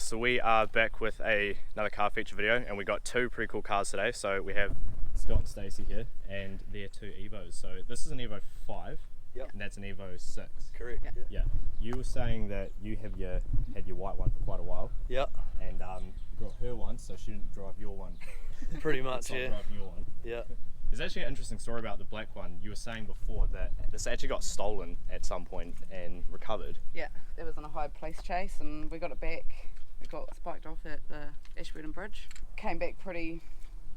So we are back with another car feature video, and we got two pretty cool cars today. So we have Scott and Stacey here, and they're two Evos. So this is an Evo 5, yep, and that's an Evo 6. Correct. Yeah. You were saying that you have had your white one for quite a while. Yep. And you got her one, so she didn't drive your one. Pretty much, yeah. Driving your one. Yeah. There's actually an interesting story about the black one. You were saying before that this actually got stolen at some point and recovered. Yeah, it was on a high police chase and we got it back. It got spiked off at the Ashburton Bridge. Came back pretty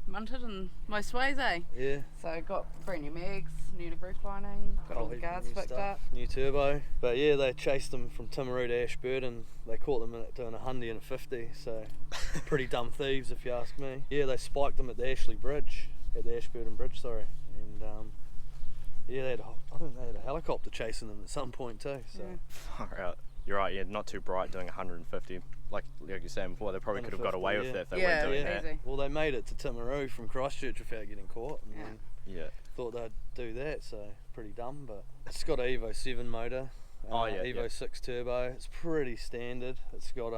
munted in most ways, eh? Yeah. So got brand new mags, new roof lining, got all the guards fixed up. New turbo. But yeah, they chased them from Timaru to Ashburton. They caught them doing 100 and a 50, so pretty dumb thieves if you ask me. Yeah, they spiked them at the Ashburton Bridge, sorry. And yeah, I think they had a helicopter chasing them at some point too. So Yeah. Far out. You're right, yeah, not too bright doing 150. Like you're saying before, they probably could have got away with that if they weren't doing that. Easy. Well, they made it to Timaru from Christchurch without getting caught. And then Yeah. thought they'd do that, so pretty dumb. But it's got an Evo 7 motor. Evo 6 turbo. It's pretty standard. It's got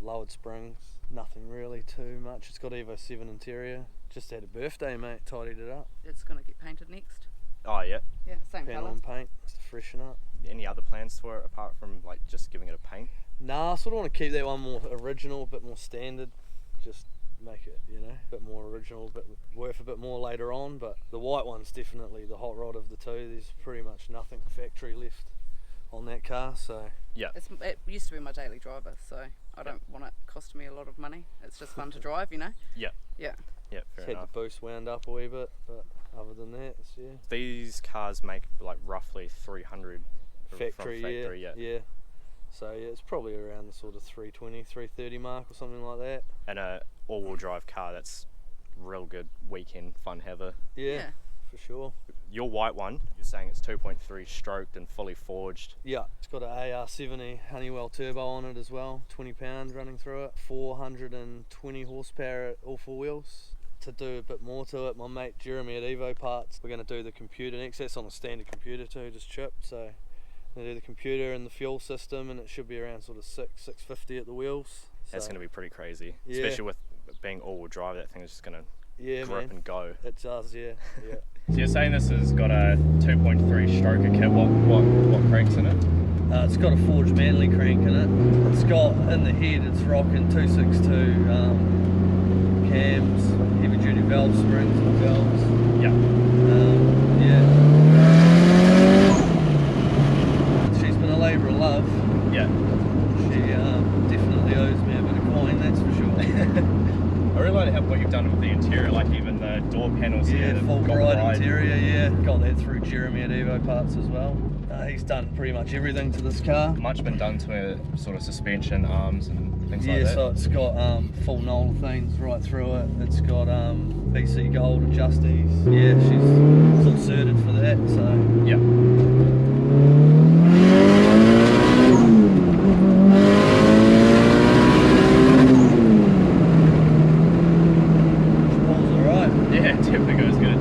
lowered springs, nothing really too much. It's got Evo 7 interior. Just had a birthday, mate, tidied it up. It's going to get painted next. Oh yeah. Yeah, same Panel colour. and paint, just to freshen up. Any other plans for it apart from like just giving it a paint? Nah, I sort of want to keep that one more original, a bit more standard. Just make it, you know, a bit more original, but worth a bit more later on. But the white one's definitely the hot rod of the two. There's pretty much nothing factory left on that car, so yeah. It used to be my daily driver, so I don't want it costing me a lot of money. It's just fun to drive, you know? Yeah. Yeah. Yeah, fair had enough. the boost wound up a wee bit, but other than that, it's, yeah. These cars make like roughly 300 Factory, from factory, yeah. So yeah, it's probably around the sort of 320, 330 mark or something like that. And a all-wheel drive car, that's real good weekend fun haver. Yeah, for sure. Your white one, you're saying it's 2.3 stroked and fully forged. Yeah, it's got an AR70 Honeywell turbo on it as well, 20 pounds running through it, 420 horsepower at all four wheels. To do a bit more to it, my mate Jeremy at EVO Parts, we're going to do the computer next. That's on a standard computer too, just chipped. So we're going to do the computer and the fuel system, and it should be around sort of 650 at the wheels. That's So, going to be pretty crazy, yeah. Especially with being all-wheel drive. That thing is just going to grip and go. It does, yeah. So you're saying this has got a 2.3 stroker kit. What cranks in it? It's got a forged Manly crank in it. It's got, in the head, it's rocking 262 cams, heavy duty valve springs and valves. Yeah. She's been a labour of love. Yeah. She definitely owes me a bit of coin, that's for sure. I really like what you've done with the interior, like even the door panels here. Full bright interior, yeah. Got that through Jeremy at EVO Parts as well. He's done pretty much everything to this car. Much been done to it, sort of suspension, arms and things like that. Yeah, so it's got full knoll things right through it. It's got BC Gold adjusties. Yeah, she's all suited for that, so. Yeah. She pulls alright. Yeah, it definitely goes good.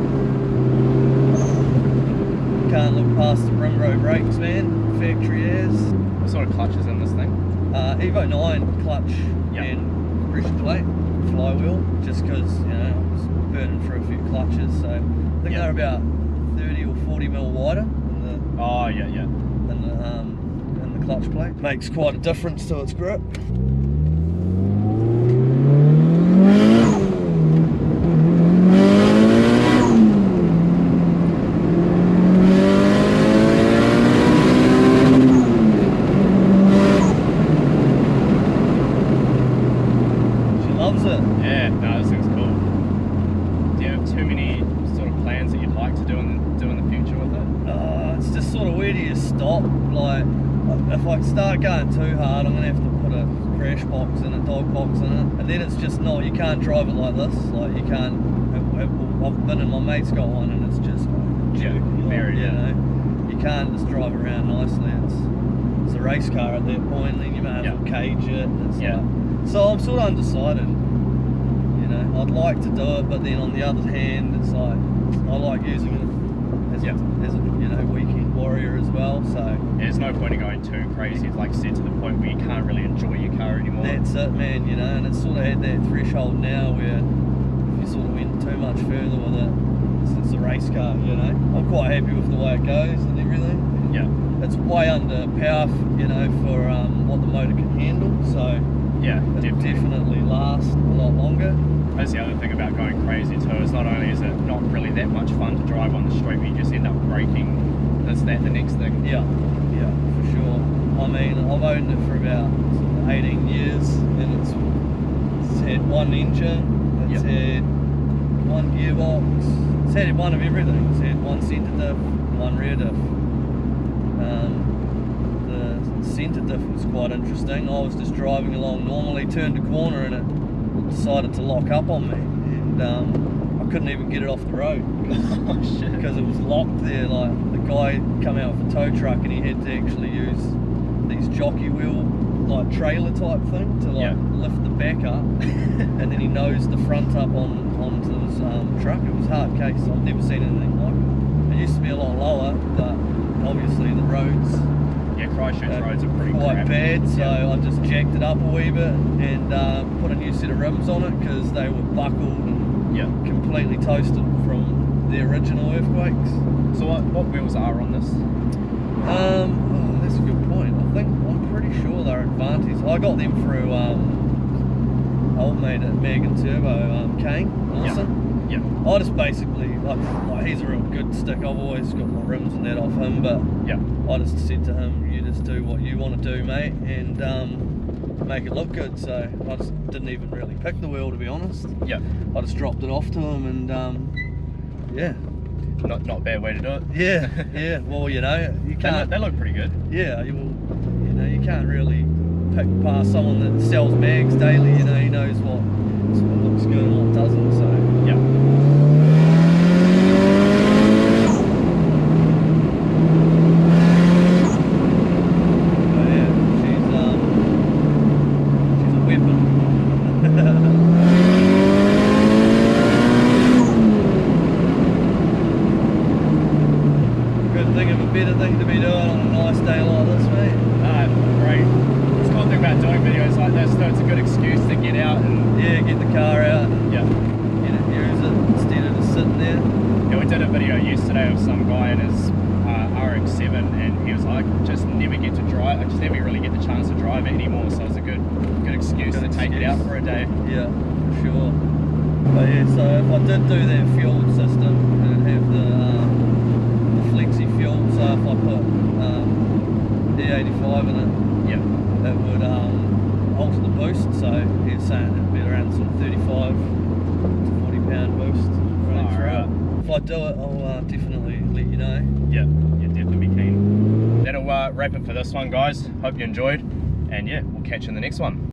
Can't look past the rim row brakes, man. Factory airs. What sort of clutch is in this thing? Evo 9 clutch and pressure plate, flywheel, just because, you know, I was burning through a few clutches, so I think they're about 30 or 40 mil wider in the clutch plate. Makes quite a difference to its grip. Yeah, no, this thing's cool. Do you have too many sort of plans that you'd like to do in the future with it? It's just sort of where do you stop? Like, if I start going too hard, I'm going to have to put a crash box in it, dog box in it, and then it's just not, you can't drive it like this. Like, you can't, I've been in, my mate's got one and it's just very, you know, you can't just drive around nicely. It's a race car at that point, then you may as well cage it. It's like, so I'm sort of undecided. You know, I'd like to do it, but then on the other hand, it's like I like using it as a you know, weekend warrior as well. So there's no point in going too crazy, like I said, to the point where you can't really enjoy your car anymore. that's it, man. You know, and it's sort of had that threshold now where if you sort of went too much further with it, it's a race car. You know, I'm quite happy with the way it goes and everything. Yeah. It's way under power, you know, for what the motor can handle. So Yeah, it definitely lasts a lot longer. That's the other thing about going crazy too, is not only is it not really that much fun to drive on the street, but you just end up braking. That's the next thing. Yeah, for sure. I mean, I've owned it for about sort of 18 years, and it's had one engine, it's had one gearbox, it's had one of everything. It's had one centre diff, one rear diff. The centre diff was quite interesting. I was just driving along normally, turned a corner, and it decided to lock up on me, and I couldn't even get it off the road because it was locked there. Like, the guy come out with a tow truck and he had to actually use these jockey wheel like trailer type thing to like lift the back up and then he nosed the front up onto his truck. It was a hard case. I've never seen anything like it. It used to be a lot lower, but obviously the roads, Christchurch roads are pretty quite crappy. bad, so I just jacked it up a wee bit and put a new set of rims on it because they were buckled and completely toasted from the original earthquakes. So what wheels are on this? That's a good point. I'm pretty sure they're Advantage. I got them through old mate at Megan Turbo, Kane Lawson. Yeah. I just basically, like he's a real good stick. I've always got my rims and that off him, but I just said to him, you just do what you want to do, mate, and make it look good. So I just didn't even really pick the wheel, to be honest. Yeah. I just dropped it off to him, and Not a bad way to do it. yeah. Well, you know, you can't. They look pretty good. Yeah, you can't really pick past someone that sells mags daily. You know, he knows what looks good and what doesn't. So she's a weapon. Couldn't think of a better thing to be doing on a nice day like this, mate. Great. It's the cool thing about doing videos like this, though, it's a good excuse to get out and get the car out and use it instead of just sitting there. Yeah, we did a video yesterday of some guy in his RX-7, and he was like, just never get to drive. I just never really get the chance to drive it anymore. So it's a good excuse to take it out for a day. Yeah, for sure. But yeah, so if I did do that fuel system, it'd have the flexi fuel. So if I put E85 in it, it would alter the boost. So he's saying it'd be around sort of 35 to 40 pound boost running through it. If I do it, I'll definitely let you know. Yeah, you'd definitely be keen. That'll wrap it for this one, guys. Hope you enjoyed, and yeah, we'll catch you in the next one.